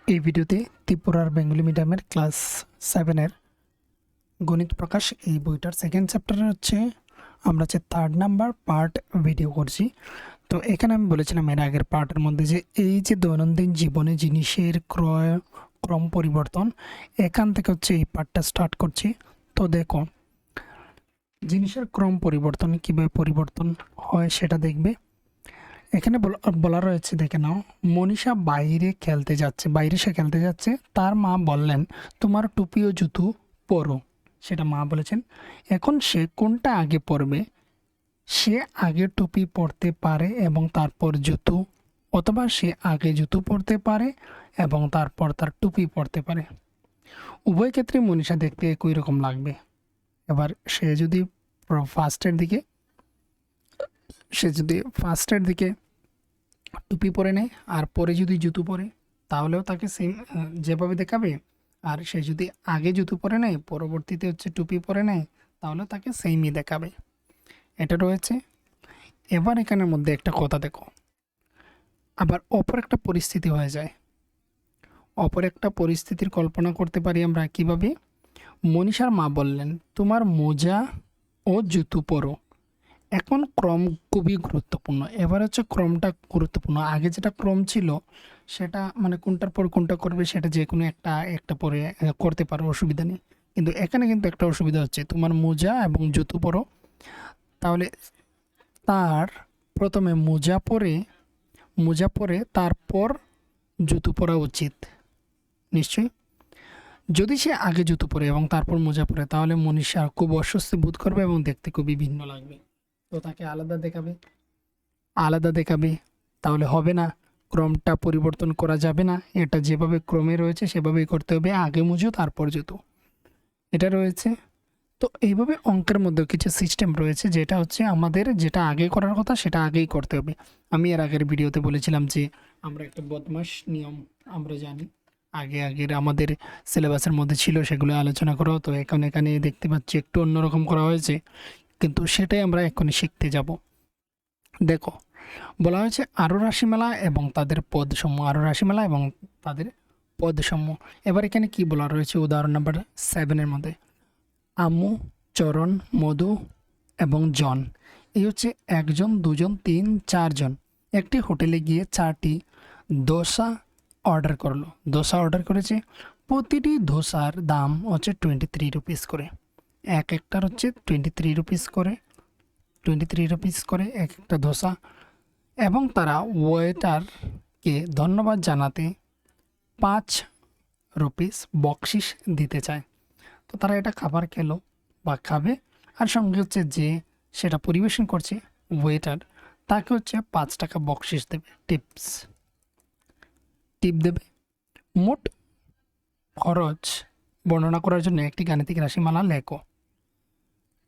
এই ভিডিওতে ত্রিপুরার বেঙ্গলি মিডিয়ামের ক্লাস 7-এর গণিত প্রকাশ এই বইটার সেকেন্ড চ্যাপ্টারে আমরা থার্ড নাম্বার পার্ট ভিডিও করছি। তো এখানে আমি বলেছিলাম এর আগের পার্টের মধ্যে যে এই যে দৈনন্দিন জীবনে জিনিসের ক্রয় ক্রম পরিবর্তন, এখান থেকে এই পার্টটা স্টার্ট করছি। তো দেখো, জিনিসের ক্রম পরিবর্তন কীভাবে পরিবর্তন হয় সেটা দেখবে। এখানে বলা রয়েছে, দেখে নাও, মনীষা বাইরে সে খেলতে যাচ্ছে। তার মা বললেন, তোমার টুপি ও জুতো পরো। সেটা মা বলেছেন। এখন সে কোনটা আগে পরবে? সে আগে টুপি পরতে পারে এবং তারপর জুতো, অথবা সে আগে জুতো পরতে পারে এবং তারপর তার টুপি পরতে পারে। উভয় ক্ষেত্রে মনীষা দেখতে একই রকম লাগবে। এবার সে যদি ফার্স্টের দিকে টুপি পরে নেয় আর পরে যদি জুতো পরে, তাহলেও তাকে সেম যেভাবে দেখাবে। আর সে যদি আগে জুতো পরে নেয়, পরবর্তীতে টুপি পরে নেয়, তাহলে তাকে সেমই দেখাবে। এটা রয়েছে। এবার এখানের মধ্যে একটা কথা দেখো, আবার অপর একটা পরিস্থিতি হয়ে যায়। অপর একটা পরিস্থিতির কল্পনা করতে পারি আমরা কিভাবে? মনীষার মা বললেন, তোমার মোজা ও জুতো পরো। এখন ক্রম খুবই গুরুত্বপূর্ণ। এবার ক্রমটা গুরুত্বপূর্ণ। আগে যেটা ক্রম ছিল সেটা মানে কোনটার পর কোনটা করবে সেটা যে কোনো একটা পরে করতে পারো, অসুবিধা নেই। কিন্তু এখানে কিন্তু একটা অসুবিধা হচ্ছে, তোমার মোজা এবং জুতো পরো। তাহলে তার প্রথমে মোজা পরে তারপর জুতো পরা উচিত নিশ্চয়ই। যদি সে আগে জুতো পরে এবং তারপর মোজা পরে, তাহলে মনীষা খুব অস্বস্তি বোধ করবে এবং দেখতে খুবই ভিন্ন লাগবে। তো তাকে আলাদা দেখাবে, তাহলে হবে না। ক্রমটা পরিবর্তন করা যাবে না। এটা যেভাবে ক্রমে রয়েছে সেভাবেই করতে হবে, আগে মুজো তারপর জুতো, এটা রয়েছে। তো এইভাবে অঙ্কের মধ্যেও কিছু সিস্টেম রয়েছে, যেটা আমাদের যেটা আগে করার কথা সেটা আগেই করতে হবে। আমি এর আগের ভিডিওতে বলেছিলাম যে আমরা একটা বদমাশ নিয়ম আমরা জানি, আগের আমাদের সিলেবাসের মধ্যে ছিল, সেগুলো আলোচনা করা হতো। এখানে দেখতে পাচ্ছি একটু অন্যরকম করা হয়েছে, কিন্তু সেটাই আমরা এখনই শিখতে যাব। দেখো, বলা হয়েছে আরও রাশিমালা এবং তাদের পদসমূহ। এবার এখানে কি বলা রয়েছে? উদাহরণ নাম্বার 7-এর মধ্যে আমু, চরণ, মধু এবং জন। এই 1 জন, 2 জন, 3, 4 জন একটি হোটেলে গিয়ে 4টি দোসা অর্ডার করেছে। প্রতিটি ধোসার দাম 23 রুপিস করে। একটার 23 রুপিস করে এক একটা ধোসা। এবং তারা ওয়েটারকে ধন্যবাদ জানাতে 5 রুপিস বকশিস দিতে চায়। তো তারা এটা খাবার খেলো বা খাবে, আর সঙ্গে যে সেটা পরিবেশন করছে ওয়েটার, তাকে 5 টাকা বকশিস দেবে, টিপ দেবে। মোট খরচ বর্ণনা করার জন্য একটি গাণিতিক রাশিমালা লেখো।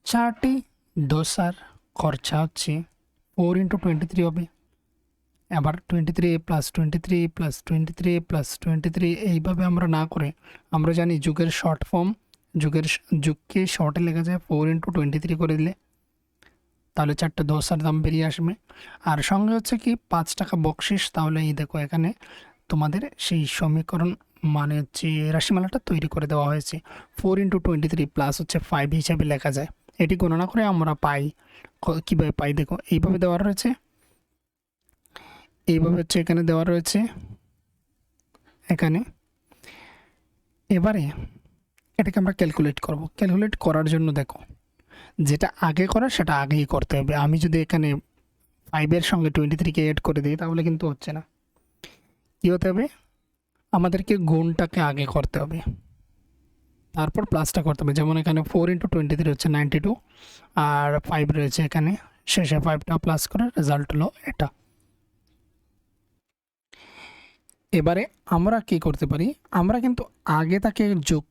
4টি দোসার খরচা 4 × 23 হবে। আবার 23 + 23 + 23 + 23, এইভাবে আমরা না করে আমরা জানি যুগের যুগকে শর্টে লেখা যায় 4 × 23 করে দিলে, তাহলে 4টে দোসার দাম বেরিয়ে আসবে। আর সঙ্গে কি 5 টাকা বকশিস। তাহলে এই দেখো, এখানে তোমাদের সেই সমীকরণ মানে রাশিমালাটা তৈরি করে দেওয়া হয়েছে। 4 × 23 + 5 হিসাবে লেখা যায়। এটি গণনা করে আমরা পাই। কীভাবে পাই? দেখো, এইভাবে দেওয়া রয়েছে, এখানে দেওয়া রয়েছে এখানে। এবারে এটাকে আমরা ক্যালকুলেট করব। ক্যালকুলেট করার জন্য দেখো, যেটা আগে করা সেটা আগেই করতে হবে। আমি যদি এখানে 5-এর সঙ্গে 23কে অ্যাড করে দিই, তাহলে কিন্তু হচ্ছে না। কী হতে হবে? আমাদেরকে গুণটাকে আগে করতে হবে, তারপর প্লাসটা করতে হবে। যেমন এখানে 4 × 23 92, আর 5 রয়েছে এখানে, শেষে 5টা প্লাস করে রেজাল্ট হলো এটা। এবারে আমরা কি করতে পারি? আমরা কিন্তু আগে তাকে যোগ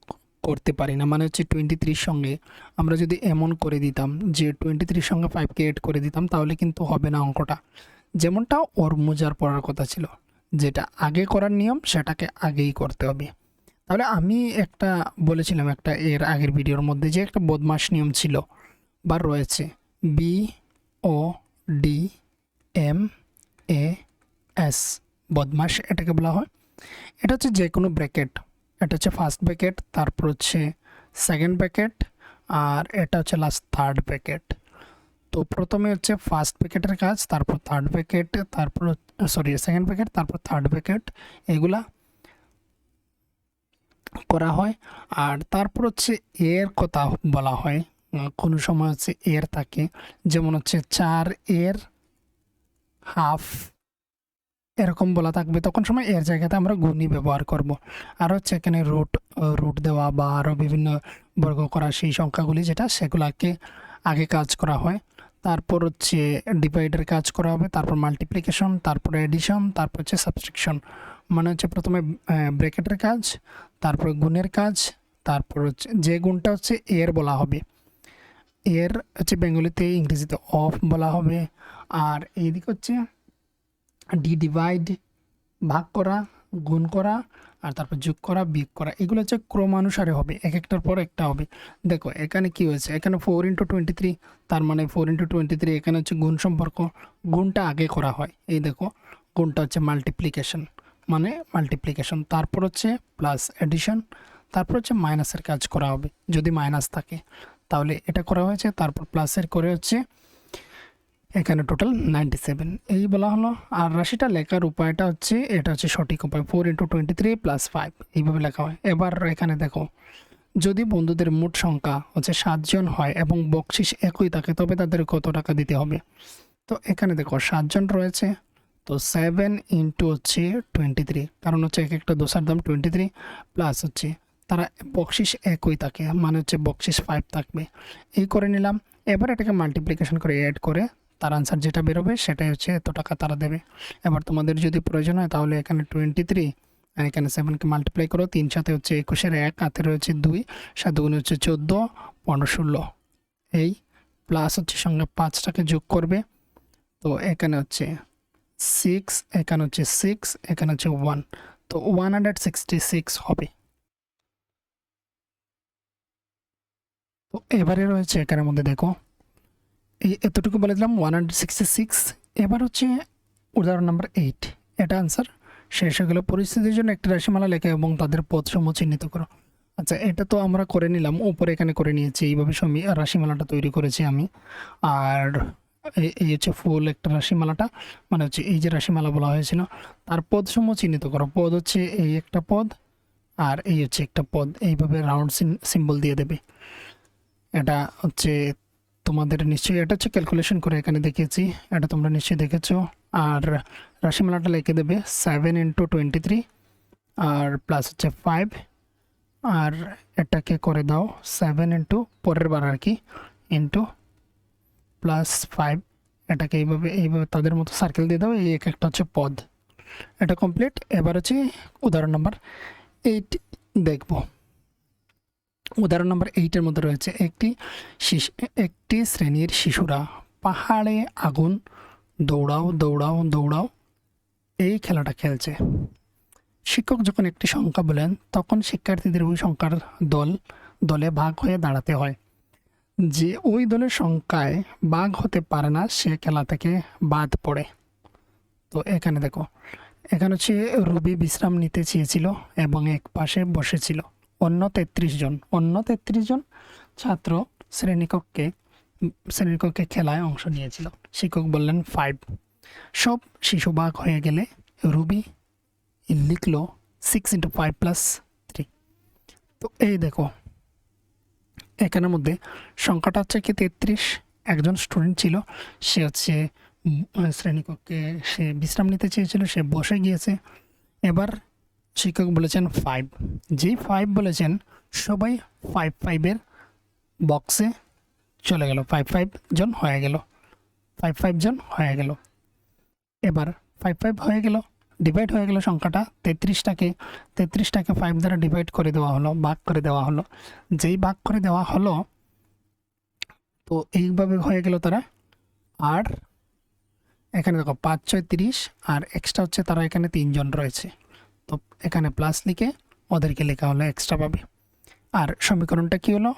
করতে পারি না, মানে 23 সঙ্গে আমরা যদি এমন করে দিতাম যে 23 সঙ্গে 5কে অ্যাড করে দিতাম, তাহলে কিন্তু হবে না অঙ্কটা। যেমনটা ওর মোজার পড়ার কথা ছিল, যেটা আগে করার নিয়ম সেটাকে আগেই করতে হবে। তাহলে আমি একটা বলেছিলাম এর আগের ভিডিওর মধ্যে যে একটা বদমাশ নিয়ম ছিল বা রয়েছে, BODMAS, বদমাশ এটাকে বলা হয়। এটা হচ্ছে যে কোনো ব্র্যাকেট, এটা হচ্ছে ফার্স্ট ব্র্যাকেট, তারপর হচ্ছে সেকেন্ড ব্র্যাকেট, আর এটা হচ্ছে লাস্ট থার্ড ব্র্যাকেট। তো প্রথমে হচ্ছে ফার্স্ট ব্র্যাকেটের কাজ, তারপর থার্ড ব্র্যাকেট, তারপর সেকেন্ড ব্র্যাকেট, তারপর থার্ড ব্র্যাকেট, এগুলা করা হয়। আর তারপর হচ্ছে এর কথা বলা হয়, কোনো সময় হচ্ছে এর থাকে, যেমন হচ্ছে 4 এর হাফ এরকম বলা থাকবে, তখন সময় এর জায়গাতে আমরা গুণী ব্যবহার করব। আর হচ্ছে এখানে রুট রুট দেওয়া বা আরও বিভিন্ন বর্গ করা সেই সংখ্যাগুলি যেটা সেগুলাকে আগে কাজ করা হয়। তারপর হচ্ছে ডিভাইডের কাজ করা হবে, তারপর মাল্টিপ্লিকেশন, তারপর এডিশন, তারপর হচ্ছে সাবট্রাকশন। মানে হচ্ছে প্রথমে ব্র্যাকেটের কাজ, তারপর গুণের কাজ, তারপর হচ্ছে যে গুণটা হচ্ছে এর বলা হবে, এর হচ্ছে বেঙ্গলিতে ইংরেজিতে অফ বলা হবে। আর এইদিকে হচ্ছে ডিভাইড ভাগ করা, গুণ করা, আর তারপর যোগ করা, বিয়োগ করা, এগুলো হচ্ছে ক্রমানুসারে হবে, এক একটার পর একটা হবে। দেখো এখানে কি হয়েছে, এখানে 4×23, তার মানে 4×23, এখানে হচ্ছে গুণ সম্পর্ক, গুণটা আগে করা হয়। এই দেখো গুণটা হচ্ছে মাল্টিপ্লিকেশন, মানে মাল্টিপ্লিকেশন, তারপর হচ্ছে প্লাস এডিশন, তারপর হচ্ছে মাইনাসের কাজ করা হবে যদি মাইনাস থাকে, তাহলে এটা করা হয়েছে। তারপর প্লাসের করে হচ্ছে এখানে টোটাল 97 এই বলা হলো। আর রাশিটা লেখার উপায়টা হচ্ছে, এটা হচ্ছে সঠিক উপায়, 4×23 + 5 এইভাবে লেখা হয়। এবার এখানে দেখো, যদি বন্ধুদের মোট সংখ্যা হচ্ছে 7 জন হয় এবং বকশিস একই থাকে, তবে তাদের কত টাকা দিতে হবে। তো এখানে দেখো 7 জন রয়েছে, তো 7 × হচ্ছে 23, কারণ হচ্ছে এক একটা দোসার দাম 23, প্লাস হচ্ছে তারা বকশিস একই থাকে, মানে হচ্ছে বকশিস 5 থাকবে, এই করে নিলাম। এবার এটাকে মাল্টিপ্লিকেশন করে অ্যাড করে তার আনসার যেটা বেরোবে সেটাই হচ্ছে এত টাকা তারা দেবে। এবার তোমাদের যদি প্রয়োজন হয় তাহলে এখানে 23 আর এখানে 7কে মাল্টিপ্লাই করো, 3 সাথে হচ্ছে 21-এর 1, হাতে রয়েছে 2, 7 দুগুণে হচ্ছে 14, 15, 16, এই প্লাস হচ্ছে সঙ্গে 5টাকে যোগ করবে। তো এখানে হচ্ছে 6, এখানে হচ্ছে 6, এখানে হচ্ছে 1, তো 166 হবে। তো এবারে রয়েছে এখানের মধ্যে দেখো, এই এতটুকু বলে দিলাম 166। এবার হচ্ছে উদাহরণ নাম্বার 8, এটা আনসার শেষ হয়ে গেল। পরিস্থিতির জন্য একটি রাশিমালা লেখা এবং তাদের পদসমূহ চিহ্নিত করো। আচ্ছা, এটা তো আমরা করে নিলাম, উপরে এখানে করে নিয়েছি, এইভাবে রাশিমালাটা তৈরি করেছি আমি। আর এই হচ্ছে ফুল একটা রাশিমালাটা, মানে হচ্ছে এই যে রাশিমালা বলা হয়েছিল, তার পদসমূহ চিহ্নিত করো। পদ হচ্ছে এই একটা পদ, আর এই হচ্ছে একটা পদ, এইভাবে রাউন্ড সিম্বল দিয়ে দেবে। এটা হচ্ছে তোমাদের নিশ্চয়ই, এটা হচ্ছে ক্যালকুলেশন করে এখানে দেখিয়েছি, এটা তোমরা নিশ্চয়ই দেখেছো। আর রাশিমালাটা লিখে দেবে 7×23 আর প্লাস হচ্ছে 5, আর এটাকে করে দাও 7 পরের বার আর কি ইন্টু প্লাস 5, এটাকে এইভাবে তাদের মতো সার্কেল দিয়ে দাও, এই এক একটা হচ্ছে পদ। এটা কমপ্লিট। এবার হচ্ছে উদাহরণ নাম্বার 8 দেখব। উদাহরণ নম্বর 8-এর মধ্যে রয়েছে, একটি শ্রেণীর শিশুরা পাহাড়ে আগুন দৌড়াও দৌড়াও দৌড়াও এই খেলাটা খেলছে। শিক্ষক যখন একটি সংখ্যা বলেন, তখন শিক্ষার্থীদের ওই সংখ্যার দলে ভাগ হয়ে দাঁড়াতে হয়। যে ওই দলের সংখ্যায় ভাগ হতে পারে না সে খেলা থেকে বাদ পড়ে। তো এখানে দেখো, এখানে হচ্ছে রুবি বিশ্রাম নিতে চেয়েছিল এবং এক পাশে বসেছিল। অন্য 33 জন ছাত্র শ্রেণীকক্ষে খেলায় অংশ নিয়েছিল। শিক্ষক বললেন 5। সব শিশু ভাগ হয়ে গেলে রুবি লিখলো 6×5 + 3। তো এই দেখো এখানের মধ্যে সংখ্যাটা হচ্ছে কি 33। একজন স্টুডেন্ট ছিল, সে হচ্ছে শ্রেণীকক্ষে সে বিশ্রাম নিতে চেয়েছিল, সে বসে গিয়েছে। এবার শিক্ষক বলেছেন 5, যেই 5 বলেছেন সবাই 5-5-এর বক্সে চলে গেল, 5-5 জন হয়ে গেল, 5-5 জন হয়ে গেল। এবার 5-5 হয়ে গেল, ডিভাইড হয়ে গেল সংখ্যাটা, 33টাকে 5 দ্বারা ডিভাইড করে দেওয়া হলো, ভাগ করে দেওয়া হলো। যেই ভাগ করে দেওয়া হলো, তো এইভাবে হয়ে গেল তারা। আর এখানে দেখো 5-6 30, আর এক্সট্রা হচ্ছে তারা এখানে 3 জন রয়েছে, তো এখানে প্লাস লিখে ওদেরকে লেখা হলো এক্সট্রা পাবে। আর সমীকরণটা কি হলো,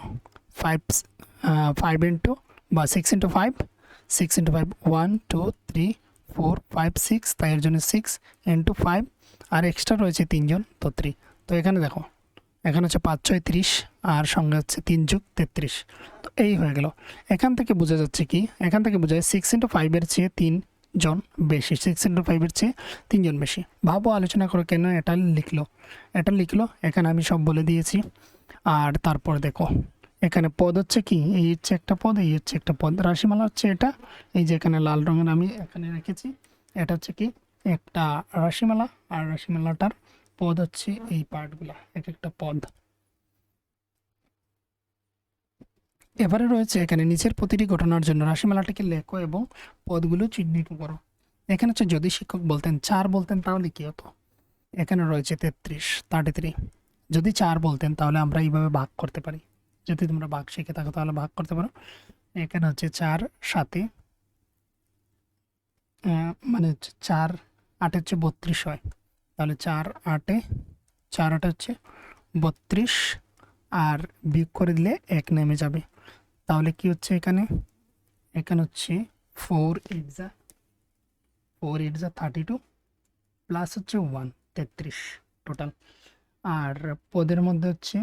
5 ইন্টু বা 6×5, 1 2 3 4 5 6, তাই এর জন্য 6 × 5, আর এক্সট্রা রয়েছে 3 জন, তো 3। তো এখানে দেখো, এখানে হচ্ছে 5 6 30 আর সঙ্গে হচ্ছে 3 যোগ 33। তো এই হয়ে গেল। এখান থেকে বোঝা যাচ্ছে কি, এখান থেকে বোঝা যায় 6 ইন্টু 5-এর চেয়ে 3 জন বেশি, 6 ইন্টু 5-এর চেয়ে 3 জন বেশি। ভাবো আলোচনা করো কেন এটা লিখলো, এখানে আমি সব বলে দিয়েছি। আর তারপর দেখো এখানে পদ হচ্ছে কি, এই হচ্ছে একটা পদ, এই হচ্ছে একটা পদ, রাশিমালা হচ্ছে এটা। এই যে এখানে লাল রঙের আমি এখানে রেখেছি, এটা হচ্ছে কি একটা রাশিমালা, আর রাশিমালাটার পদ হচ্ছে এই পার্টগুলা, এক একটা পদ। এবারে রয়েছে এখানে নিচের প্রতিটি ঘটনার জন্য রাশিমালাটিকে লেখো এবং পদগুলো চিহ্নিত করো। এখানে হচ্ছে যদি শিক্ষক বলতেন 4 বলতেন তাহলে কি হতো, এখানে রয়েছে 33 যদি 4 বলতেন তাহলে আমরা এইভাবে ভাগ করতে পারি, যদি তোমরা ভাগ শিখে থাকো তাহলে ভাগ করতে পারো। এখানে হচ্ছে 4 7 মানে হচ্ছে 4 8 হচ্ছে 32 হয়, তাহলে 4 8 হচ্ছে 32, আর বিয়োগ করে দিলে 1 নেমে যাবে। তাহলে কি হচ্ছে এখানে, হচ্ছে 4 8 যা 32 প্লাস হচ্ছে 1 33 টোটাল। আর পদের মধ্যে হচ্ছে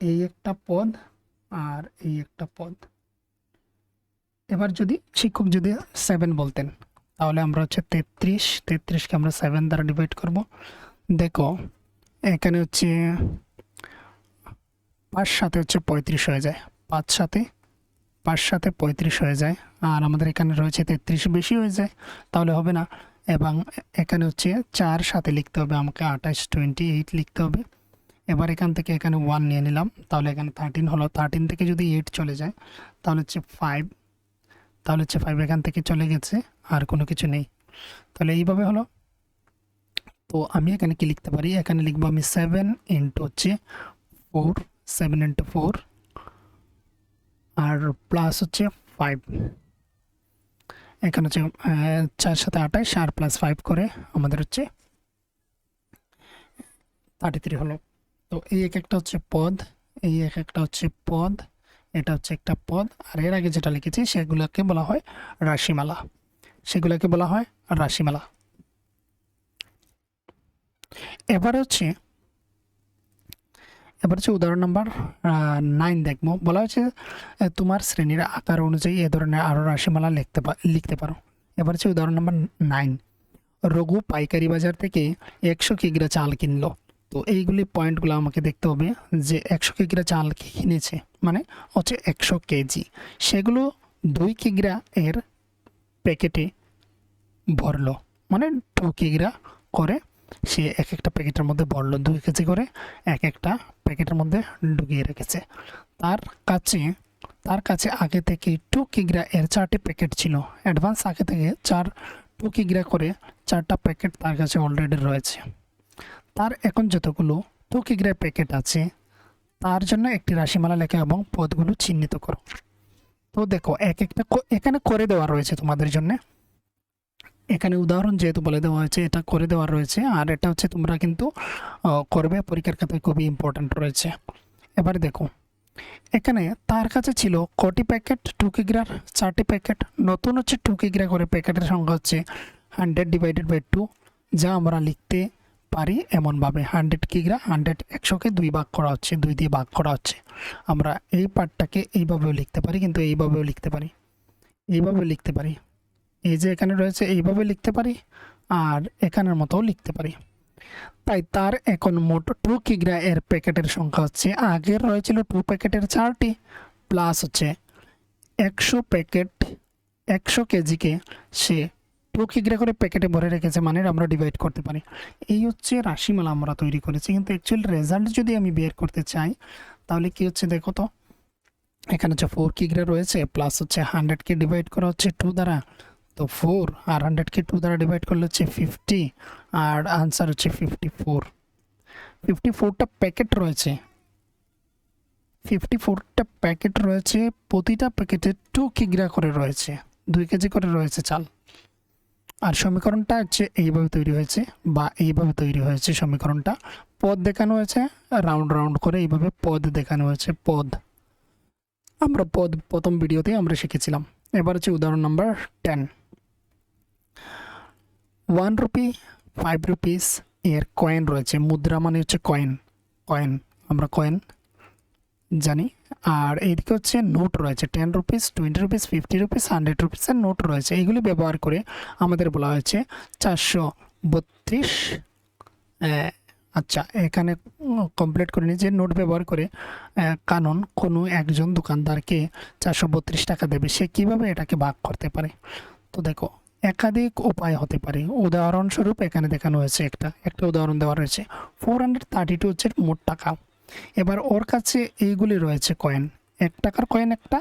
এই একটা পদ আর এই একটা পদ। এবার যদি শিক্ষক যদি 7 বলতেন তাহলে আমরা হচ্ছে 33কে আমরা 7 দ্বারা ডিভাইড করব। দেখো এখানে হচ্ছে 5 সাথে হচ্ছে 35 হয়ে যায়, 5 সাথে 35 হয়ে যায়, আর আমাদের এখানে রয়েছে 33 বেশি হয়ে যায়, তাহলে হবে না। এবং এখানে হচ্ছে 4 সাথে লিখতে হবে আমাকে, 28 লিখতে হবে। এবার এখান থেকে এখানে 1 নিয়ে নিলাম, তাহলে এখানে 13 হলো। 13 থেকে যদি 8 চলে যায় তাহলে হচ্ছে 5, এখান থেকে চলে গেছে, আর কোনো কিছু নেই। তাহলে এইভাবে হলো। তো আমি এখানে কি লিখতে পারি, এখানে লিখবো আমি 7 ইন্টু হচ্ছে 4, 7 ইন্টু 4 আর প্লাস হচ্ছে 5। এখানে হচ্ছে 4 সাথে 28 আর প্লাস 5 করে আমাদের হচ্ছে 33 হলো। তো এই এক একটা হচ্ছে পদ, এই এক একটা হচ্ছে পদ, এটা হচ্ছে একটা পদ, আর এর আগে যেটা লিখেছি সেগুলোকে বলা হয় রাশিমালা, এবার হচ্ছে উদাহরণ নাম্বার 9 দেখবো। বলা হচ্ছে তোমার শ্রেণীর আকার অনুযায়ী এ ধরনের আরও রাশিমালা লিখতে পারো। এবার হচ্ছে উদাহরণ নাম্বার 9। রঘু পাইকারি বাজার থেকে 100 কিগ্রা চাল কিনলো। তো এইগুলি পয়েন্টগুলো আমাকে দেখতে হবে যে 100 কিগ্রা চাল কিনেছে মানে হচ্ছে 100 কেজি, সেগুলো 2 কিগ্রা এর প্যাকেটে ভরলো, মানে 2 কিগ্রা করে সে এক একটা প্যাকেটের মধ্যে ভরলো, 2 কেজি করে এক একটা প্যাকেটের মধ্যে ঢুকিয়ে রেখেছে। তার কাছে আগে থেকে 2 কিগ্রা এর 4টি প্যাকেট ছিল, অ্যাডভান্স আগে থেকে 2 কিগ্রা করে 4টা প্যাকেট তার কাছে অলরেডি রয়েছে। তার এখন যতগুলো 2 কিগ্রা প্যাকেট আছে তার জন্য একটি রাশিমালা লেখা এবং পদগুলো চিহ্নিত করো। তো দেখো এক একটা এখানে করে দেওয়া রয়েছে তোমাদের জন্য, এখানে উদাহরণ যেহেতু বলে দেওয়া হয়েছে এটা করে দেওয়া রয়েছে, আর এটা হচ্ছে তোমরা কিন্তু করবে, পরীক্ষার খাতায় খুবই ইম্পর্ট্যান্ট রয়েছে। এবারে দেখো এখানে তার কাছে ছিল কটি প্যাকেট, 2 কিগ্রার 4টি প্যাকেট। নতুন হচ্ছে 2 কিগ্রা করে প্যাকেটের সংখ্যা হচ্ছে 100 ডিভাইডেড বাই 2, যা আমরা লিখতে পারি এমনভাবে 100 কিগ্রা, 100কে 2 ভাগ করা হচ্ছে, 2 দিয়ে ভাগ করা হচ্ছে। আমরা এই পার্টটাকে এইভাবেও লিখতে পারি, কিন্তু এইভাবেও লিখতে পারি, এই যে এখানে রয়েছে এইভাবে লিখতে পারি, আর এখানের মতোও লিখতে পারি। তাই তার এখন মোট 2 কিগ্রা এর প্যাকেটের সংখ্যা হচ্ছে, আগের রয়েছিল 2 প্যাকেটের 4টি প্লাস হচ্ছে 100 কেজিকে সে 2 কিগ্রা করে প্যাকেটে ভরে রেখেছে, মানে আমরা ডিভাইড করতে পারি। এই হচ্ছে রাশিমালা আমরা তৈরি করেছি, কিন্তু অ্যাকচুয়াল রেজাল্ট যদি আমি বের করতে চাই তাহলে কি হচ্ছে দেখো তো, এখানে হচ্ছে 4 কিগ্রা রয়েছে প্লাস হচ্ছে 100কে ডিভাইড করা হচ্ছে 2 দ্বারা, তো 4 আর 100কে 2 দ্বারা ডিভাইড করলে হচ্ছে 50, আর আনসার হচ্ছে 54টা প্যাকেট রয়েছে, 54টা প্যাকেট রয়েছে, প্রতিটা প্যাকেটে 2 কিগ্রা করে রয়েছে, 2 কেজি করে রয়েছে চাল। আর সমীকরণটা হচ্ছে এইভাবে তৈরি হয়েছে, বা এইভাবে তৈরি হয়েছে সমীকরণটা। পদ দেখানো হয়েছে রাউন্ড করে, এইভাবে পদ দেখানো হয়েছে, পদ আমরা প্রথম ভিডিওতে আমরা শিখেছিলাম। এবার হচ্ছে উদাহরণ নাম্বার 10। 1 rupee ₹5 এর কয়েন রয়েছে। মুদ্রা মানে হচ্ছে কয়েন, কয়েন আমরা কয়েন জানি। আর এইদিকে হচ্ছে নোট রয়েছে, ₹10, ₹20, ₹50, ₹100 নোট রয়েছে। এগুলি ব্যবহার করে আমাদের বলা হয়েছে 432। আচ্ছা, এখানে কমপ্লিট করে নিই যে নোট ব্যবহার করে কানন কোনো একজন দোকানদারকে 432 টাকা দেবে, সে কীভাবে এটাকে ভাগ করতে পারে। তো দেখো, একাধিক উপায় হতে পারে। উদাহরণস্বরূপ এখানে দেখানো হয়েছে একটা উদাহরণ দেওয়া রয়েছে। 432 হচ্ছে মোট টাকা। এবার ওর কাছে এইগুলি রয়েছে কয়েন, ৳1 কয়েন একটা,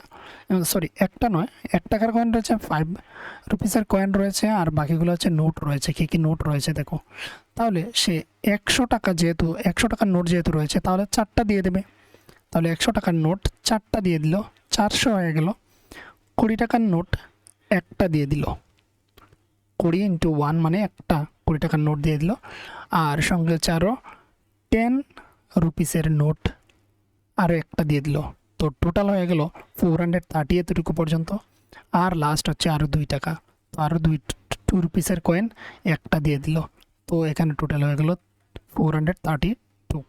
সরি একটা নয়, ৳1 কয়েন রয়েছে, ₹5 কয়েন রয়েছে, আর বাকিগুলো হচ্ছে নোট রয়েছে। কী কী নোট রয়েছে দেখো। তাহলে সে 100 টাকা, যেহেতু 100 টাকার নোট যেহেতু রয়েছে, তাহলে 4টা দিয়ে দেবে। তাহলে 100 টাকার নোট 4টা দিয়ে দিল, 400 হয়ে গেল। 20 টাকার নোট একটা দিয়ে দিল, 20 × 1 মানে একটা, 20 টাকার নোট দিয়ে দিল। আর সঙ্গে হচ্ছে আরও ₹10 নোট আরও একটা দিয়ে দিল। তো টোটাল হয়ে গেল 430 এতটুকু পর্যন্ত। আর লাস্ট হচ্ছে আরও ৳2। তো আরও ₹2 কয়েন একটা দিয়ে দিল। তো এখানে টোটাল হয়ে গেল 432।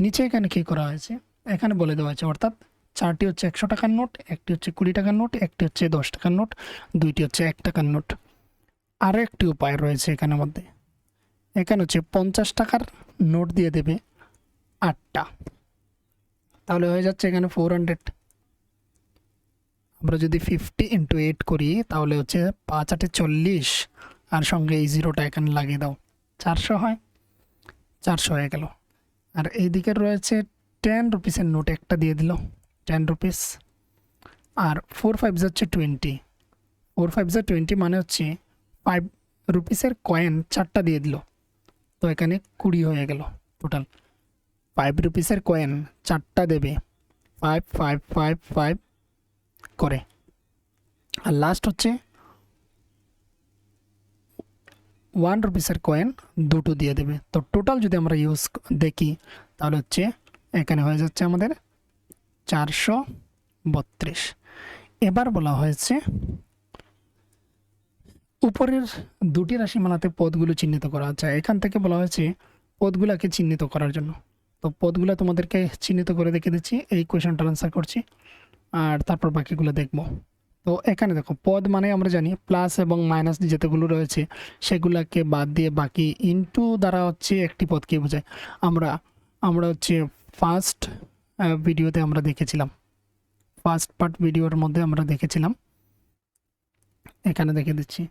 নিচে এখানে কী করা হয়েছে, এখানে বলে দেওয়া হয়েছে, অর্থাৎ 4টি হচ্ছে 100 টাকার নোট, একটি হচ্ছে 20 টাকার নোট, একটি হচ্ছে 10 টাকার নোট, 2টি হচ্ছে 1 টাকার নোট। আরও একটি উপায় রয়েছে এখানের মধ্যে। এখানে হচ্ছে 50 টাকার নোট দিয়ে দেবে 8টা, তাহলে হয়ে যাচ্ছে এখানে 400। আমরা যদি 50 × 8 করি তাহলে হচ্ছে 5 8 40, আর সঙ্গে এই 0টা এখানে লাগিয়ে দাও, 400 হয়, 400 হয়ে গেল। আর এইদিকে রয়েছে ₹10 নোট একটা দিয়ে দিল, ₹10। আর 4 5 হচ্ছে 20, 4 5 20 মানে হচ্ছে ₹5 কয়েন 4টা দিয়ে দিল। তো এখানে 20 হয়ে গেল টোটাল। ₹5 কয়েন 4টা দেবে, 5 5 5 5 করে। আর লাস্ট হচ্ছে ₹1 কয়েন 2টো দিয়ে দেবে। তো টোটাল যদি আমরা দেখি তাহলে হচ্ছে এখানে হয়ে যাচ্ছে আমাদের 432। এবার বলা হয়েছে উপরের দুটি রাশিমালাতে পদগুলো চিহ্নিত করা আছে। এখান থেকে বলা হয়েছে পদগুলোকে চিহ্নিত করার জন্য। তো পদগুলো তোমাদেরকে চিহ্নিত করে দেখে দিচ্ছি, এই কোয়েশনটার আনসার করছি আর তারপর বাকিগুলো দেখব। তো এখানে দেখো, পদ মানে আমরা জানি প্লাস এবং মাইনাস যেগুলো রয়েছে সেগুলোকে বাদ দিয়ে বাকি ইনটু দ্বারা হচ্ছে একটি পদকে বোঝায়। আমরা হচ্ছে ফার্স্ট ভিডিওতে আমরা দেখেছিলাম, ফার্স্ট পার্ট ভিডিওর মধ্যে আমরা দেখেছিলাম। এখানে দেখে দিচ্ছি,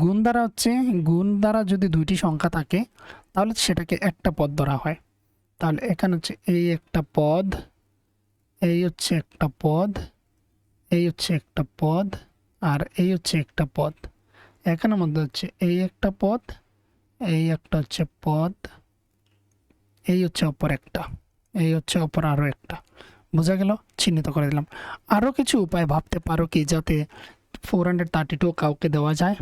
গুণ দ্বারা হচ্ছে, গুণ দ্বারা যদি 2টি সংখ্যা থাকে তাহলে সেটাকে একটা পদ ধরা হয়। তাহলে এখানে হচ্ছে এই একটা পদ, এই হচ্ছে একটা পদ, এই হচ্ছে একটা পদ, আর এই হচ্ছে একটা পদ। এখানের মধ্যে হচ্ছে এই একটা পদ, এই একটা হচ্ছে পদ, এই হচ্ছে অপর একটা, এই হচ্ছে অপর আরও একটা। বোঝা গেল? চিহ্নিত করে দিলাম। আরও কিছু উপায় ভাবতে পারো কি যাতে 432 কাউকে দেওয়া যায়।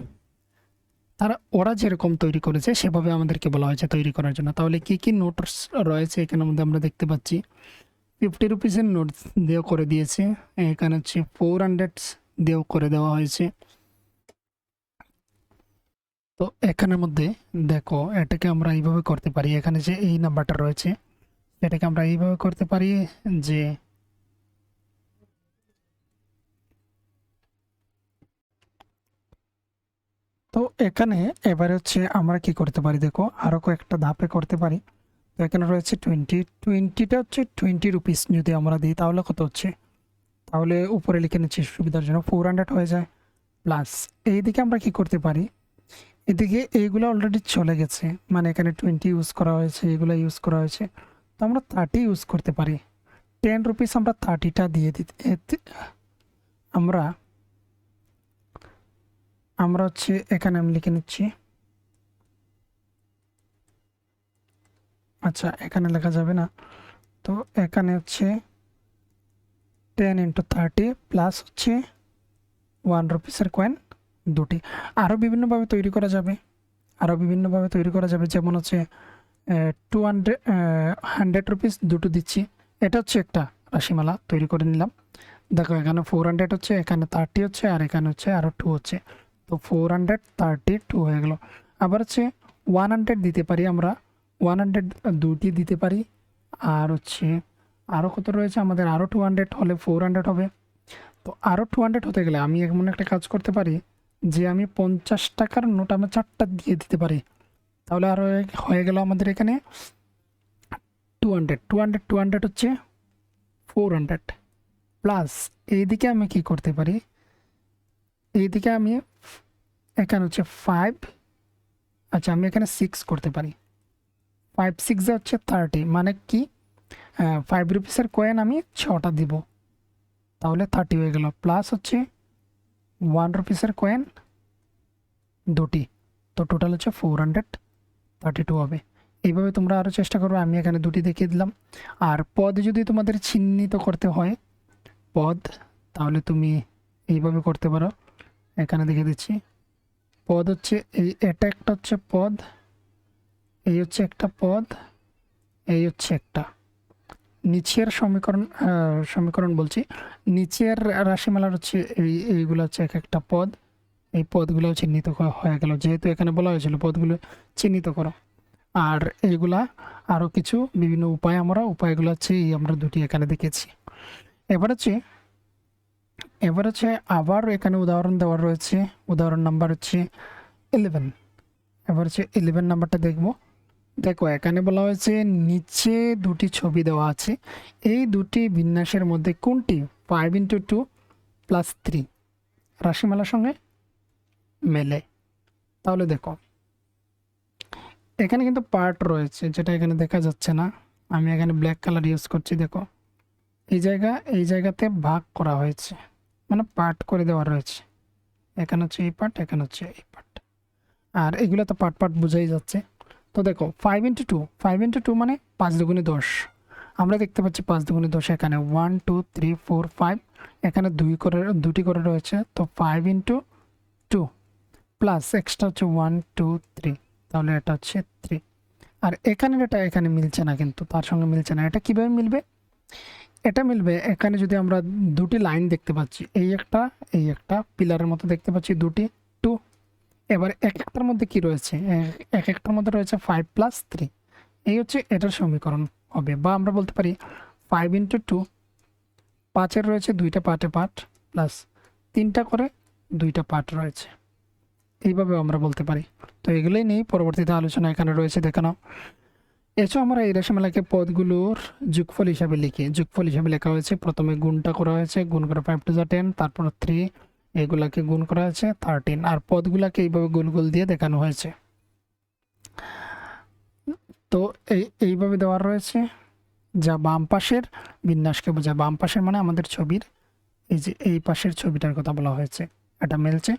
ওরা যেরকম তৈরি করেছে সেভাবে আমাদেরকে বলা হয়েছে তৈরি করার জন্য। তাহলে কি কি নোটস রয়েছে এখানের মধ্যে আমরা দেখতে পাচ্ছি। ₹50 নোট দিয়েও করে দিয়েছে, এখানে হচ্ছে 400 দিয়েও করে দেওয়া হয়েছে। তো এখানের মধ্যে দেখো, এটাকে আমরা এইভাবে করতে পারি, এখানে যে এই নাম্বারটা রয়েছে এটাকে আমরা এইভাবে করতে পারি যে তো এখানে এবারে হচ্ছে আমরা কি করতে পারি দেখো, আরও কয়েকটা ধাপে করতে পারি। তো এখানে রয়েছে 20টা হচ্ছে ₹20 যদি আমরা দিই তাহলে কত হচ্ছে, তাহলে উপরে লিখে নিচ্ছি সুবিধার জন্য 400 হয়ে যায়। প্লাস এইদিকে আমরা কি করতে পারি, এদিকে এইগুলো অলরেডি চলে গেছে, মানে এখানে 20 ইউজ করা হয়েছে, এগুলো ইউজ করা হয়েছে, তো আমরা 30 ইউজ করতে পারি। ₹10 আমরা 30টা দিয়ে দিতে আমরা হচ্ছে এখানে আমি লিখে নিচ্ছি, আচ্ছা এখানে লেখা যাবে না, তো এখানে হচ্ছে 10 × 30 প্লাস হচ্ছে ₹1 কয়েন 2টি। আরও বিভিন্নভাবে তৈরি করা যাবে, যেমন হচ্ছে 100 দুটো দিচ্ছি। এটা হচ্ছে একটা রাশিমালা তৈরি করে নিলাম। দেখো এখানে 400 হচ্ছে, এখানে 30 হচ্ছে, আর এখানে হচ্ছে আরও 2 হচ্ছে, তো 432 হয়ে গেল। আবার হচ্ছে 100 দিতে পারি আমরা, 100 দুটি দিতে পারি। আর হচ্ছে আরও কত রয়েছে আমাদের, আরও 200 হলে 400 হবে। তো আরও 200 হতে গেলে আমি এমন একটা কাজ করতে পারি যে আমি 50 টাকার নোট আমরা 4টা দিয়ে দিতে পারি। তাহলে আরও হয়ে গেল আমাদের এখানে 200 হচ্ছে 400 প্লাস এইদিকে আমি কি করতে পারি, এইদিকে আমি এখানে হচ্ছে 5, আচ্ছা আমি এখানে 6 করতে পারি। 5 6 হচ্ছে 30, মানে কি 5 রুপিসের কয়েন আমি 6টা দিব, তাহলে 30 হয়ে গেল। প্লাস হচ্ছে 1 রুপিসের কয়েন দুটি, তো টোটাল হচ্ছে 432 হবে। এইভাবে তোমরা আরও চেষ্টা করবে, আমি এখানে দুটি দেখিয়ে দিলাম। আর পদ যদি তোমাদের চিহ্নিত করতে হয় পদ, তাহলে তুমি এইভাবে করতে পারো, এখানে দেখে দিচ্ছি। পদ হচ্ছে এটা একটা হচ্ছে পদ, এই হচ্ছে একটা পদ, এই হচ্ছে একটা। নিচের সমীকরণ বলছি, নিচের রাশিমালার হচ্ছে এইগুলো হচ্ছে এক একটা পদ, এই পদগুলো চিহ্নিত হয়ে গেল, যেহেতু এখানে বলা হয়েছিল পদগুলো চিহ্নিত করো। আর এইগুলা আরও কিছু বিভিন্ন উপায়গুলো হচ্ছে আমরা দুটি এখানে দেখেছি। এবার হচ্ছে আবার এখানে উদাহরণ দেওয়া রয়েছে, উদাহরণ নাম্বার হচ্ছে 11। এবার হচ্ছে 11 নাম্বারটা দেখব। দেখো এখানে বলা হয়েছে নিচে দুটি ছবি দেওয়া আছে, এই দুটি বিন্যাসের মধ্যে কোনটি 5 × 2 + 3 রাশিমালার সঙ্গে মেলে। তাহলে দেখো এখানে কিন্তু পার্ট রয়েছে, যেটা এখানে দেখা যাচ্ছে না, আমি এখানে ব্ল্যাক কালার ইউজ করছি। দেখো এই জায়গাতে ভাগ করা হয়েছে, মানে পার্ট করে দেওয়া রয়েছে। এখানে হচ্ছে এই পার্ট, এখানে হচ্ছে এই পার্ট, আর এগুলো তো পার্ট বোঝাই যাচ্ছে। তো দেখো 5 × 2 মানে 5 × 10, আমরা দেখতে পাচ্ছি 5 × 10, এখানে 1 2 3 4 5, এখানে দুটি করে রয়েছে, তো 5 × 2 প্লাস এক্সট্রা হচ্ছে 1 2 3, তাহলে এটা হচ্ছে 3। আর এটা এখানে মিলছে না, কিন্তু তার সঙ্গে মিলছে না। এটা কিভাবে মিলবে? এটা মিলবে এখানে যদি আমরা দুটি লাইন দেখতে পাচ্ছি, এই একটা পিলারের মতো দেখতে পাচ্ছি দুটি 2। এবার এক একটার মধ্যে কি রয়েছে, এক একটার মধ্যে রয়েছে 5 + 3, এই হচ্ছে এটার সমীকরণ হবে। বা আমরা বলতে পারি 5 × 2, 5-এর রয়েছে দুইটা পার্ট প্লাস 3টা করে দুইটা পার্ট রয়েছে, এইভাবেও আমরা বলতে পারি। তো এগুলোই নেই, পরবর্তীতে আলোচনা এখানে রয়েছে, দেখে নাও। এছাড়াও আমরা এই রাশিমালাকে পদগুলোর যোগফল হিসাবে লিখি। যোগফল হিসাবে লেখা হয়েছে, প্রথমে গুণটা করা হয়েছে, গুণ করে 5 × 10, তারপর 3, এগুলাকে গুণ করা হয়েছে 13, আর পদগুলাকে এইভাবে গোল দিয়ে দেখানো হয়েছে। তো এইভাবে দেওয়া রয়েছে, যা বাম পাশের বিন্যাসকে বোঝায়। বাম পাশের মানে আমাদের ছবির এই যে এই পাশের ছবিটার কথা বলা হয়েছে, এটা মিলছে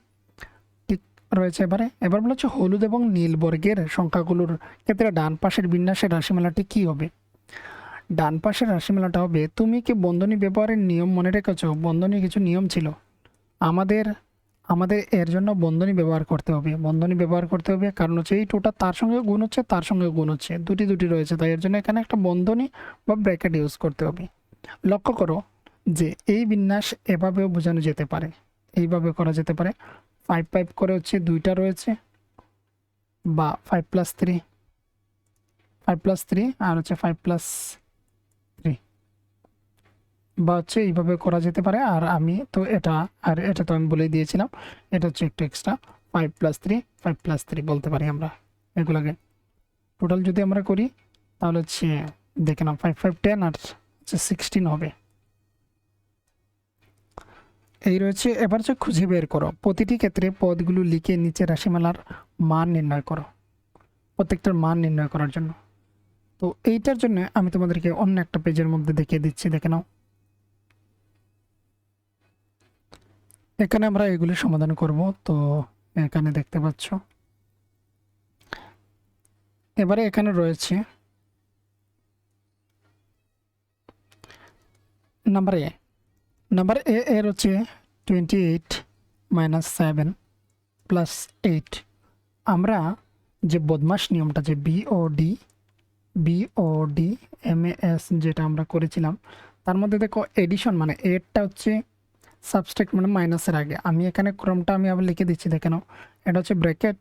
ঠিক রয়েছে। এবার বলা হচ্ছে হলুদ এবং নীল বর্গের সংখ্যাগুলোর ক্ষেত্রে ডান পাশের বিন্যাসের রাশিমালাটি কি হবে? ডান পাশের রাশিমালাটা হবে, তুমি কি বন্ধনী ব্যবহারের নিয়ম মনে রেখেছো? বন্ধনী কিছু নিয়ম ছিল, আমাদের এর জন্য বন্ধনী ব্যবহার করতে হবে। কারণ হচ্ছে এই টোটা তার সঙ্গে গুণ হচ্ছে, দুটি রয়েছে, তাই এর জন্য এখানে একটা বন্ধনী বা ব্র্যাকেট ইউজ করতে হবে। লক্ষ্য করো যে এই বিন্যাস এভাবেও বোঝানো যেতে পারে, এইভাবে করা যেতে পারে। 5 5 করে হচ্ছে দুইটা রয়েছে, বা 5 + 3 আর হচ্ছে 5 + 3, বা হচ্ছে এইভাবে করা যেতে পারে। আর এটা তো আমি বলেই দিয়েছিলাম, এটা হচ্ছে একটু এক্সট্রা 5 + 3 বলতে পারি আমরা এগুলোকে। টোটাল যদি আমরা করি তাহলে হচ্ছে দেখে নাও 5 5 10 আর হচ্ছে 16 হবে। এই রয়েছে। এবার হচ্ছে খুঁজে বের করো, প্রতিটি ক্ষেত্রে পদগুলো লিখে নিচে রাশিমালার মান নির্ণয় করো, প্রত্যেকটার মান নির্ণয় করার জন্য। তো এইটার জন্য আমি তোমাদেরকে অন্য একটা পেজের মধ্যে দেখিয়ে দিচ্ছি, দেখে নাও। এখানে আমরা এগুলি সমাধান করব। তো এখানে দেখতে পাচ্ছ, এবারে এখানে রয়েছে নাম্বার এ এর হচ্ছে 28 - 7 + 8। আমরা যে বদমাশ নিয়মটা, যে BOD যেটা আমরা করেছিলাম, তার মধ্যে দেখো এডিশন মানে এরটা হচ্ছে সাবস্ট্রাক্ট মানে মাইনাসের আগে। আমি এখানে ক্রমটা আমি আবার লিখে দিচ্ছি, দেখে নাও। এটা হচ্ছে ব্র্যাকেট,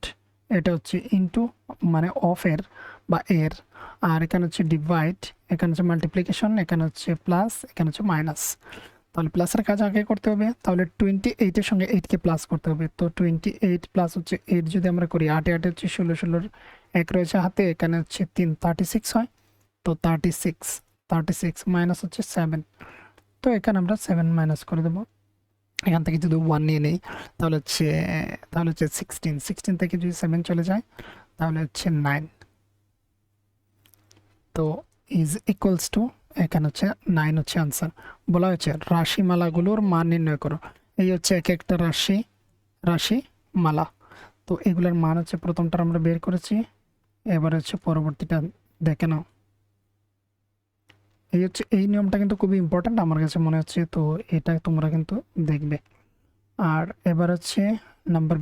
এটা হচ্ছে ইনটু মানে অফের বা এর, আর এখানে হচ্ছে ডিভাইড, এখানে হচ্ছে মাল্টিপ্লিকেশন, এখানে হচ্ছে প্লাস, এখানে হচ্ছে মাইনাস। তাহলে প্লাসের কাজ আগে করতে হবে, তাহলে 28-এর সঙ্গে 8কে প্লাস করতে হবে। তো 28 প্লাস হচ্ছে 8 যদি আমরা করি, 8 হচ্ছে 16, 16 এক রয়েছে হাতে, এখানে হচ্ছে 3, 36 হয়। তো 36 মাইনাস হচ্ছে 7, তো এখানে আমরা 7 মাইনাস করে দেবো। এখান থেকে যদি 1 নিয়ে নেই তাহলে হচ্ছে 16 থেকে যদি 7 চলে যায় তাহলে হচ্ছে 9। তো ইজ ইকুয়ালস টু, এখানে হচ্ছে 9 হচ্ছে আনসার। বলা হয়েছে রাশিমালাগুলোর মান নির্ণয় করো। এই হচ্ছে এক একটা রাশিমালা। তো এগুলোর মান হচ্ছে প্রথমটা আমরা বের করেছি, এবার হচ্ছে পরবর্তীটা দেখে নাও। এই হচ্ছে এই নিয়মটা কিন্তু খুবই ইম্পর্ট্যান্ট আমার কাছে মনে হচ্ছে, তো এটা তোমরা কিন্তু দেখবে। আর এবার হচ্ছে নাম্বার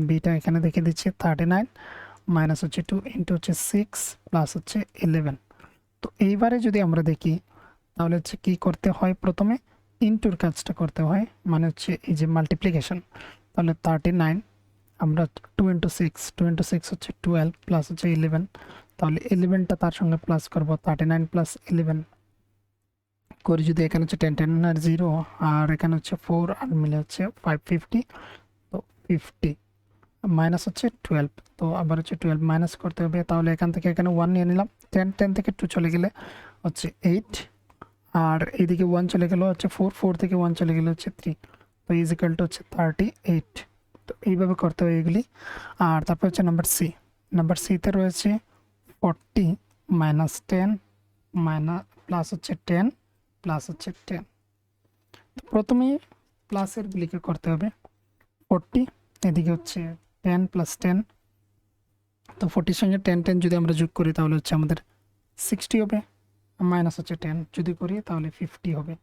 বিটা এখানে দেখে দিচ্ছে 39 মাইনাস হচ্ছে 2 ইন্টু হচ্ছে 6 প্লাস হচ্ছে 11। তো এইবারে যদি আমরা দেখি তাহলে হচ্ছে কি করতে হয়, প্রথমে ইন্টুর কাজটা করতে হয়, মানে হচ্ছে এই যে মাল্টিপ্লিকেশন। তাহলে 39 আমরা 2 ইন্টু 6 হচ্ছে 12 প্লাস হচ্ছে 11। তাহলে 11টা তার সঙ্গে প্লাস করবো, 39 প্লাস 11 করি যদি, এখানে হচ্ছে 10 10 আর 0, আর এখানে হচ্ছে 4 আর মিলে হচ্ছে 550। তো 50 মাইনাস হচ্ছে 12, তো আবার হচ্ছে 12 মাইনাস করতে হবে। তাহলে এখান থেকে এখানে 1 নিয়ে নিলাম, 10 থেকে 2 চলে গেলে হচ্ছে 8, আর এইদিকে 1 চলে গেল হচ্ছে 4 থেকে 1 চলে গেলে হচ্ছে 3। তো ইজ ইকাল টু হচ্ছে 38। তো এইভাবে করতে হবে এগুলি। আর তারপর হচ্ছে নাম্বার সিতে রয়েছে 40 মাইনাস 10 মাইনাস প্লাস হচ্ছে 10 প্লাস হচ্ছে 10। তো প্রথমেই প্লাসের গুলিকে করতে হবে, 40 এদিকে হচ্ছে 10 প্লাস 10। তো 40-র সঙ্গে 10 যদি আমরা যোগ করি তাহলে হচ্ছে আমাদের 60 হবে, মাইনাস হচ্ছে 10 যদি করি তাহলে 50 হবে।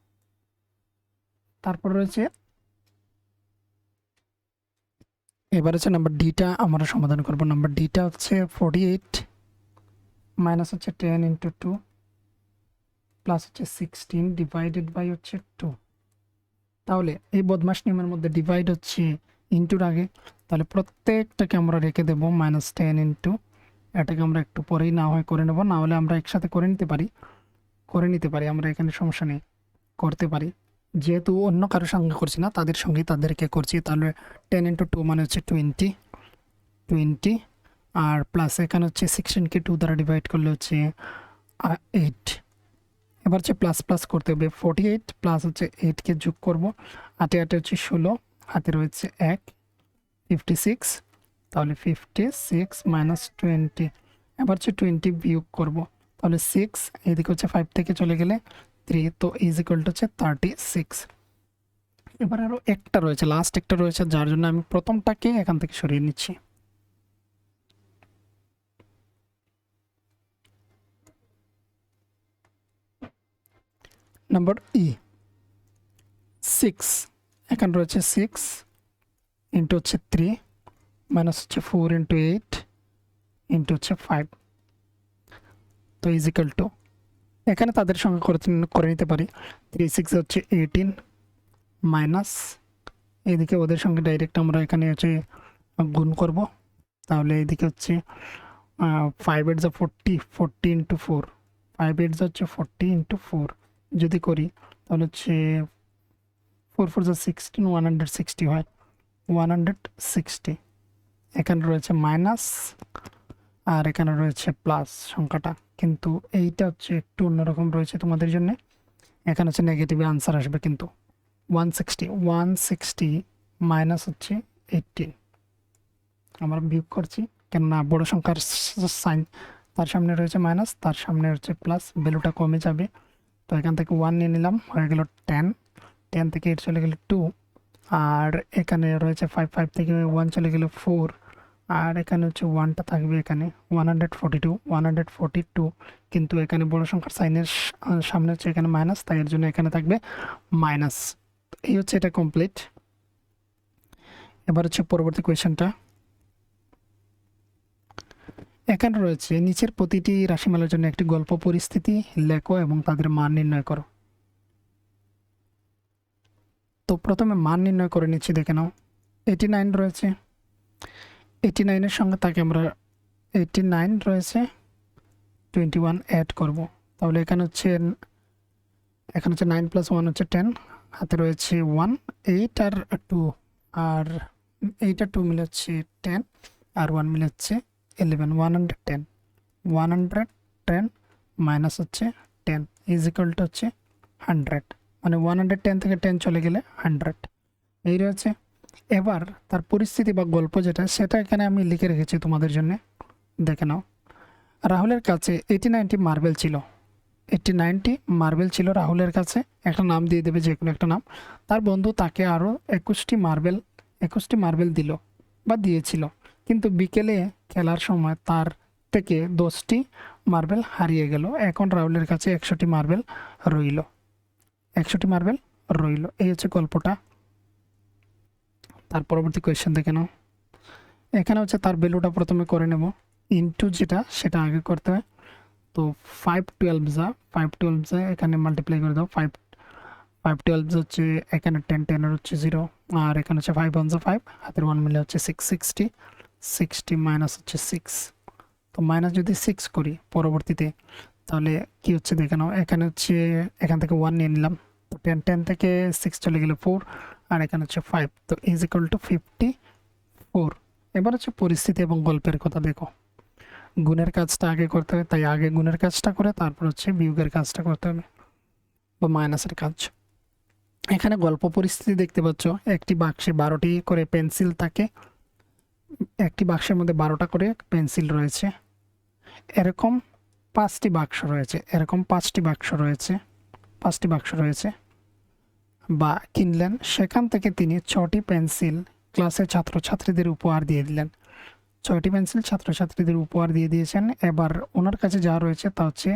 তারপর রয়েছে এবার হচ্ছে নাম্বার ডিটা আমরা সমাধান করব। নাম্বার ডিটা হচ্ছে 48 মাইনাস হচ্ছে 10 ইন্টু 2 প্লাস হচ্ছে 16 ডিভাইডেড বাই হচ্ছে 2। তাহলে এই বদমাশ নিয়মের মধ্যে ডিভাইড হচ্ছে ইন্টুর আগে, তাহলে প্রত্যেকটাকে আমরা রেখে দেবো -10 ইন্টু, এটাকে আমরা একটু পরেই না হয় করে নেব, না হলে আমরা একসাথে করে নিতে পারি আমরা, এখানে সমস্যা নেই, করতে পারি। যেহেতু অন্য কারোর সঙ্গে করছি না, তাদেরকে করছি। তাহলে 10 ইন্টু 2 মানে হচ্ছে 20, আর প্লাস এখানে হচ্ছে 16কে 2 দ্বারা ডিভাইড করলে হচ্ছে 8। এবার হচ্ছে প্লাস প্লাস করতে হবে, 48 প্লাস হচ্ছে 8কে যোগ করব, 8 হচ্ছে 16, হাতে রয়েছে 1, 56। তাহলে 56 মাইনাস 20, এবার হচ্ছে 20 বিয়োগ করব, তাহলে 6 এদিকে হচ্ছে 5 থেকে চলে গেলে 3, তো ইজ ইকুয়াল টু হচ্ছে 36। এবার আরও একটা রয়েছে, লাস্ট একটা রয়েছে, যার জন্য আমি প্রথমটাকে এখান থেকে সরিয়ে নিচ্ছি। নাম্বার 6, এখানে রয়েছে 6 ইন্টু হচ্ছে 3 মাইনাস হচ্ছে 4 ইন্টু 8 ইন্টু হচ্ছে 5। তো ইজ ইকাল টু, এখানে তাদের সঙ্গে করে নিতে পারি, 3 6 হচ্ছে 18 মাইনাস এদিকে ওদের সঙ্গে ডাইরেক্ট আমরা এখানে হচ্ছে গুণ করব। তাহলে এদিকে হচ্ছে 5 8 যা 40 ইন্টু 4, 5 8 যা হচ্ছে 40 ইন্টু 4 যদি করি তাহলে হচ্ছে 4 4 যা 16, 160 হয়, 160। এখানে রয়েছে মাইনাস আর এখানে রয়েছে প্লাস সংখ্যাটা, কিন্তু এইটা হচ্ছে একটু অন্যরকম রয়েছে তোমাদের জন্য, এখানে হচ্ছে নেগেটিভ আনসার আসবে। কিন্তু 160 মাইনাস হচ্ছে 18, আমরা বিয়োগ করছি কেননা বড় সংখ্যার সাইন, তার সামনে রয়েছে মাইনাস, তার সামনে হচ্ছে প্লাস, ভ্যালুটা কমে যাবে। তো এখান থেকে 1 নিয়ে নিলাম, হয়ে গেল 10 থেকে 8 চলে গেলে 2, আর এখানে রয়েছে 5 থেকে 1 চলে গেলে 4, আর এখানে হচ্ছে 1টা থাকবে এখানে, 142, কিন্তু এখানে বড় সংখ্যার সাইনের সামনে হচ্ছে এখানে মাইনাস, তাই এর জন্য এখানে থাকবে মাইনাস। এই হচ্ছে এটা কমপ্লিট। এবার হচ্ছে পরবর্তী কোয়েশ্চেনটা, এখানে রয়েছে নিচের প্রতিটি রাশিমালার জন্য একটি গল্প পরিস্থিতি লেখো এবং তাদের মান নির্ণয় করো। তো প্রথমে মান নির্ণয় করে নিচ্ছি, দেখে নাও। 89 রয়েছে, 89-এর সঙ্গে তাকে আমরা 89 রয়েছে 21 অ্যাড করব। তাহলে এখানে হচ্ছে 9 + 1 হচ্ছে 10, হাতে রয়েছে 1, 8 আর 2, আর 8 আর 2 মিলে হচ্ছে 10, আর 1 মিলে হচ্ছে 11, 110। 110 মাইনাস হচ্ছে 10 ইজ ইকুয়াল টু হচ্ছে 100, মানে 110 থেকে 10 চলে গেলে 100, এই রয়েছে। এবার তার পরিস্থিতি বা গল্প যেটা, সেটা এখানে আমি লিখে রেখেছি তোমাদের জন্য, দেখে নাও। রাহুলের কাছে 89টি মার্বেল ছিল। 89টি মার্বেল ছিল রাহুলের কাছে, একটা নাম দিয়ে দেবে, যে কোনো একটা নাম। তার বন্ধু তাকে আরও 21টি মার্বেল দিল বা দিয়েছিল, কিন্তু বিকেলে খেলার সময় তার থেকে 10টি মার্বেল হারিয়ে গেল। এখন রাহুলের কাছে 100টি মার্বেল রইল। 100টি মার্বেল রইল, এই হচ্ছে গল্পটা। তার পরবর্তী কোয়েশ্চেন দেখে নাও। এখানে হচ্ছে তার ভ্যালুটা প্রথমে করে নেব, ইনটু যেটা সেটা আগে করতে হয়। তো 5 12 এখানে মাল্টিপ্লাই করে দাও। 5 12 হচ্ছে এখানে 10, 10 হচ্ছে 0, আর এখানে হচ্ছে 5 1 5, হাতের 1 মিলে হচ্ছে 6, 60 মাইনাস হচ্ছে 6। তো মাইনাস যদি 6 করি পরবর্তীতে, তাহলে কি হচ্ছে দেখে নাও। এখানে হচ্ছে এখান থেকে 1 নিয়ে নিলাম, তো 10 থেকে 6 চলে গেলে 4, আর এখানে হচ্ছে 5, তো ইজ ইকুয়াল টু 54। এবার হচ্ছে পরিস্থিতি এবং গল্পের কথা দেখো। গুণের কাজটা আগে করতে হবে, তাই আগে গুণের কাজটা করে তারপর হচ্ছে বিয়োগের কাজটা করতে হবে বা মাইনাসের কাজ। এখানে গল্প পরিস্থিতি দেখতে পাচ্ছ, একটি বাক্সে 12টি করে পেন্সিল থাকে, একটি বাক্সের মধ্যে 12টা করে পেন্সিল রয়েছে। এরকম 5টি বাক্স রয়েছে, বা কিনলেন, সেখান থেকে তিনি 6টি পেন্সিল ক্লাসের ছাত্রছাত্রীদের উপহার দিয়ে দিলেন। 6টি পেন্সিল ছাত্রছাত্রীদের উপহার দিয়ে দিয়েছেন। এবার ওনার কাছে যা রয়েছে তা হচ্ছে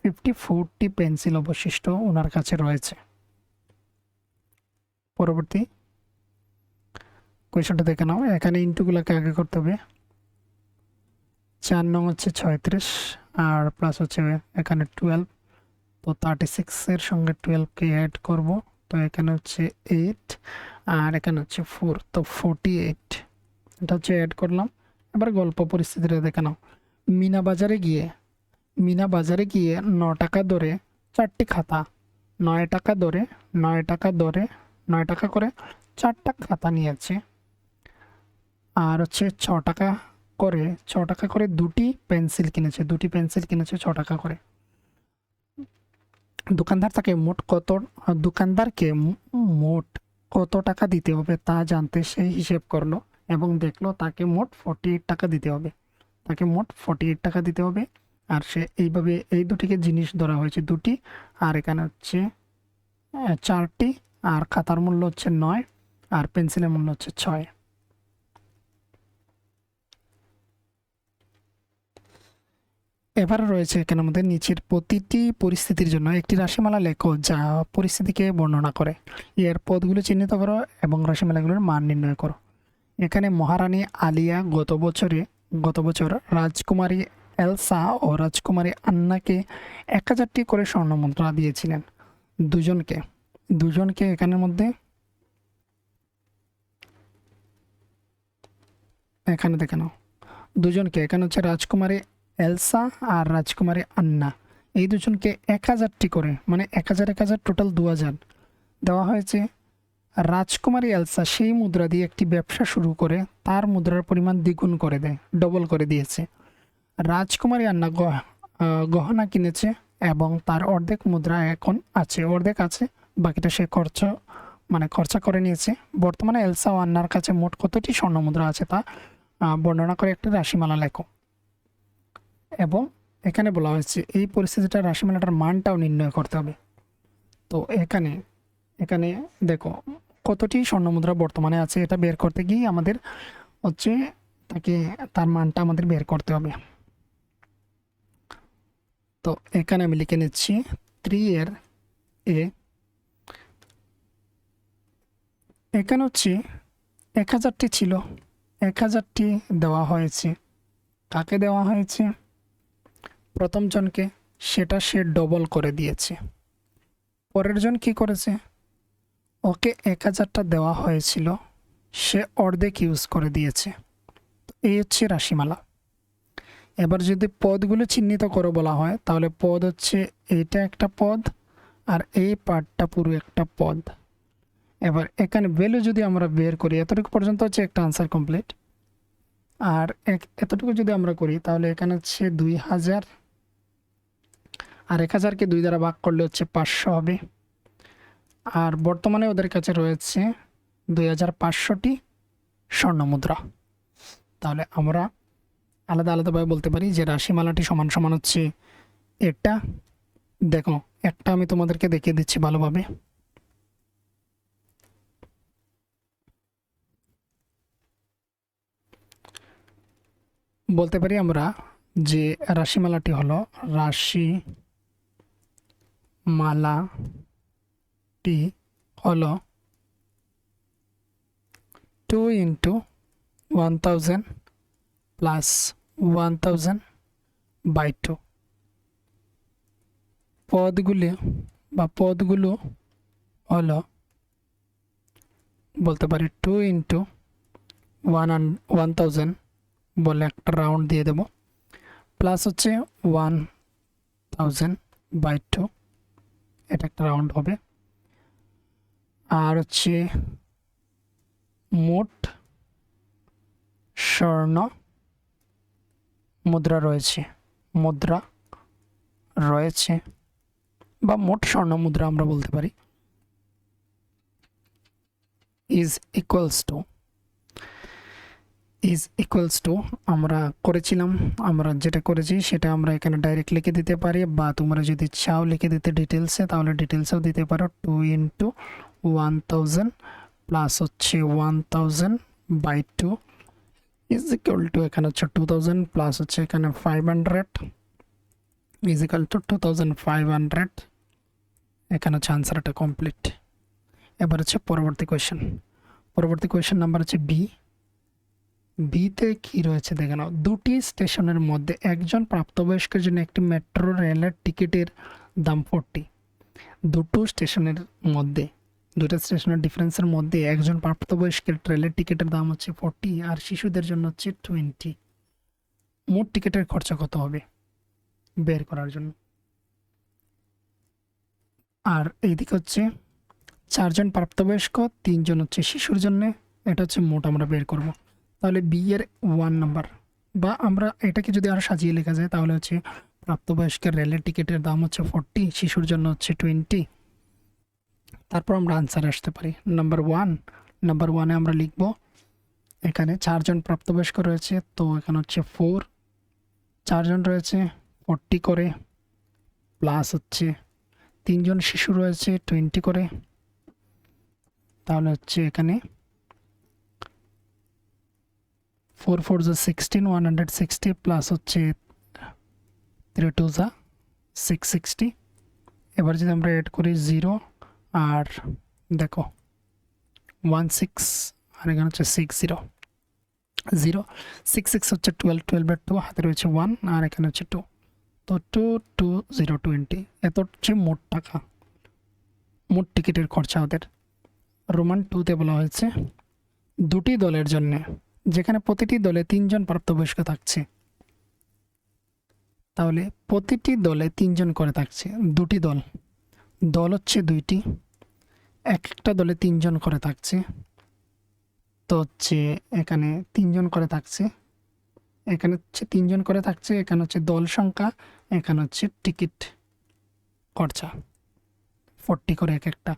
54টি পেন্সিল অবশিষ্ট ওনার কাছে রয়েছে। পরবর্তী কোয়েশনটা দেখে নাও। এখানে ইন্টুগুলোকে আগে করতে হবে। 4 নং হচ্ছে 36, আর প্লাস হচ্ছে এখানে 12, তো 36-এর সঙ্গে 12কে অ্যাড করব। তো এখানে হচ্ছে 8, আর এখানে হচ্ছে 4, তো 48, এটা হচ্ছে অ্যাড করলাম। এবার গল্প পরিস্থিতিটা দেখে নাও। মিনা বাজারে গিয়ে 9 টাকা দরে 4টি খাতা, 9 টাকা দরে 9 টাকা করে 4টা খাতা নিয়েছে, আর হচ্ছে 6 টাকা করে 2টি পেন্সিল কিনেছে, 6 টাকা করে। দোকানদারকে মোট কত টাকা দিতে হবে তা জানতে সে হিসেব করলো এবং দেখলো তাকে মোট 48 টাকা দিতে হবে। আর সে এইভাবে এই দুটিকে জিনিস ধরা হয়েছে 2টি, আর এখানে হচ্ছে 4টি, আর খাতার মূল্য হচ্ছে 9, আর পেন্সিলের মূল্য হচ্ছে 6। এবার রয়েছে এখানে আমাদের নিচের প্রতিটি পরিস্থিতির জন্য একটি রাশিমালা লেখো যা পরিস্থিতিকে বর্ণনা করে। এর পদগুলো চিহ্নিত করো এবং রাশিমালাগুলোর মান নির্ণয় করো। এখানে মহারানী আলিয়া গত বছর রাজকুমারী এলসা ও রাজকুমারী আন্নাকে 1000টি করে স্বর্ণ মুদ্রা দিয়েছিলেন। দুজনকে এখানের মধ্যে এখানে দেখে নাও। দুজনকে এখানে হচ্ছে রাজকুমারী এলসা আর রাজকুমারী আন্না, এই দুজনকে 1000টি করে, মানে 1000 টোটাল 2000 দেওয়া হয়েছে। রাজকুমারী এলসা সেই মুদ্রা দিয়ে একটি ব্যবসা শুরু করে তার মুদ্রার পরিমাণ দ্বিগুণ করে দেয়, ডবল করে দিয়েছে। রাজকুমারী আন্না গহনা কিনেছে এবং তার অর্ধেক মুদ্রা এখন অর্ধেক আছে, বাকিটা সে খরচা করে নিয়েছে। বর্তমানে এলসা ও আন্নার কাছে মোট কতটি স্বর্ণ মুদ্রা আছে তা বর্ণনা করে একটি রাশিমালা লেখো। এবং এখানে বলা হয়েছে এই পরিস্থিতিটা রাশিমালাটার মানটাও নির্ণয় করতে হবে। তো এখানে দেখো কতটি স্বর্ণ মুদ্রা বর্তমানে আছে, এটা বের করতে গিয়ে আমাদের হচ্ছে তার মানটা আমাদের বের করতে হবে। তো এখানে আমি লিখে নিচ্ছি 3 এ এখানে হচ্ছে 1000টি ছিল, 1000টি দেওয়া হয়েছে। কাকে দেওয়া হয়েছে? প্রথম জনকে, সেটা সে ডবল করে দিয়েছে। পরের জন কি করেছে? ওকে 1000টা দেওয়া হয়েছিল, সে অর্ধেক ইউজ করে দিয়েছে। এই হচ্ছে রাশিমালা। এবার যদি পদগুলো চিহ্নিত করো বলা হয়, তাহলে পদ হচ্ছে এইটা একটা পদ, আর এই পার্টটা পুরো একটা পদ। এবার এখানে ভ্যালু যদি আমরা বের করি, এতটুকু পর্যন্ত হচ্ছে একটা আনসার কমপ্লিট। আর এতটুকু যদি আমরা করি, তাহলে এখানে হচ্ছে 2000, আর 1000কে 2 দ্বারা ভাগ করলে হচ্ছে 500 হবে। আর বর্তমানে ওদের কাছে রয়েছে 2500টি স্বর্ণমুদ্রা। তাহলে আমরা আলাদা আলাদাভাবে বলতে পারি যে রাশিমালাটি সমান সমান হচ্ছে এটা। দেখো, একটা আমি তোমাদেরকে দেখিয়ে দিচ্ছি ভালোভাবে। বলতে পারি আমরা যে রাশিমালাটি হলো, রাশিমালাটি হলো 2 × 1000 প্লাস 1000/2। পদগুলো হলো, বলতে পারি 2 × 1000 বলে একটা রাউন্ড দিয়ে দেব, প্লাস হচ্ছে 1000/2, এটা একটা রাউন্ড হবে। আর হচ্ছে মোট স্বর্ণ মুদ্রা রয়েছে বা মোট স্বর্ণ মুদ্রা আমরা বলতে পারি, ইজ ইকুয়ালস টু আমরা করেছিলাম, আমরা যেটা করেছি সেটা আমরা এখানে ডাইরেক্ট লিখে দিতে পারি, বা তোমরা যদি চাও লিখে দিতে ডিটেলসে, তাহলে ডিটেলসেও দিতে পারো। 2 × 1000 প্লাস হচ্ছে 1000/2 ইজ ইকুয়াল টু, এখানে হচ্ছে 2000 প্লাস হচ্ছে এখানে 500 ইজ ইকুয়াল টু 2500। এখানে হচ্ছে আনসারটা কমপ্লিট। এবার হচ্ছে পরবর্তী কোয়েশ্চেন নাম্বার হচ্ছে বিতে কি রয়েছে দেখে নাও। দুটি স্টেশনের মধ্যে একজন প্রাপ্তবয়স্কের জন্য একটি মেট্রো রেলের টিকিটের দাম 40। দুটো স্টেশনের ডিফারেন্সের মধ্যে একজন প্রাপ্তবয়স্কের রেলের টিকিটের দাম হচ্ছে 40, আর শিশুদের জন্য হচ্ছে 20। মোট টিকিটের খরচা কত হবে বের করার জন্য। আর এইদিকে হচ্ছে 4 জন প্রাপ্তবয়স্ক, 3 জন হচ্ছে শিশুর জন্য, এটা হচ্ছে মোট আমরা বের করব। তাহলে বি এর 1 নাম্বার, বা আমরা এটাকে যদি আরও সাজিয়ে লেখা যায়, তাহলে হচ্ছে প্রাপ্তবয়স্কের রেলের টিকিটের দাম হচ্ছে 40, শিশুর জন্য হচ্ছে 20। তারপর আমরা আনসার আসতে পারি। নাম্বার 1 আমরা লিখব, এখানে 4 জন প্রাপ্তবয়স্ক রয়েছে, তো এখানে হচ্ছে 4, 4 জন রয়েছে 40 করে, প্লাস হচ্ছে 3 জন শিশু রয়েছে 20 করে, তাহলে হচ্ছে এখানে 4 4 16, 160, প্লাস হচ্ছে 3 2 660। এবার যদি আমরা অ্যাড করি 0, আর দেখো 16, আর এখানে হচ্ছে 60, 0 6 6 হচ্ছে 12, 12/2 হাতে রয়েছে 1, আর এখানে হচ্ছে 2, তো 2 2 0 20। এত হচ্ছে মোট টাকা, মোট টিকিটের খরচা ওদের। রোমান 2তে বলা হয়েছে দুটি দলের জন্য, যেখানে প্রতিটি দলে 3 জন প্রাপ্তবয়স্ক থাকছে, তাহলে প্রতিটি দলে 3 জন করে থাকছে। দুটি দল হচ্ছে 2টি, একটা দলে 3 জন করে থাকছে, তো হচ্ছে এখানে 3 জন করে থাকছে, এখানে হচ্ছে 3 জন করে থাকছে, এখানে হচ্ছে দল সংখ্যা, এখানে হচ্ছে টিকিট খরচা 40 করে এক একটা।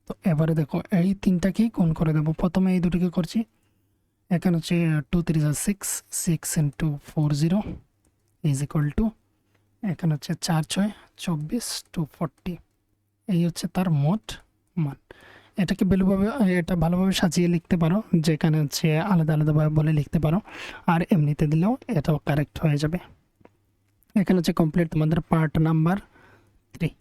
তো এবারে দেখো এই তিনটাকেই গুণ করে দেবো। প্রথমে এই দুটিকে করছি, এখানে হচ্ছে 2 3 6, 6 × 40 ইজ ইকুয়াল টু, এখানে হচ্ছে 4 6 24 240, এই হচ্ছে তার মোট মান। এটাকে এটা ভালোভাবে সাজিয়ে লিখতে পারো, যেখানে হচ্ছে আলাদা আলাদাভাবে বলে লিখতে পারো, আর এমনিতে দিলেও এটাও কারেক্ট হয়ে যাবে। এখানে হচ্ছে কমপ্লিট তোমাদের পার্ট নাম্বার 3।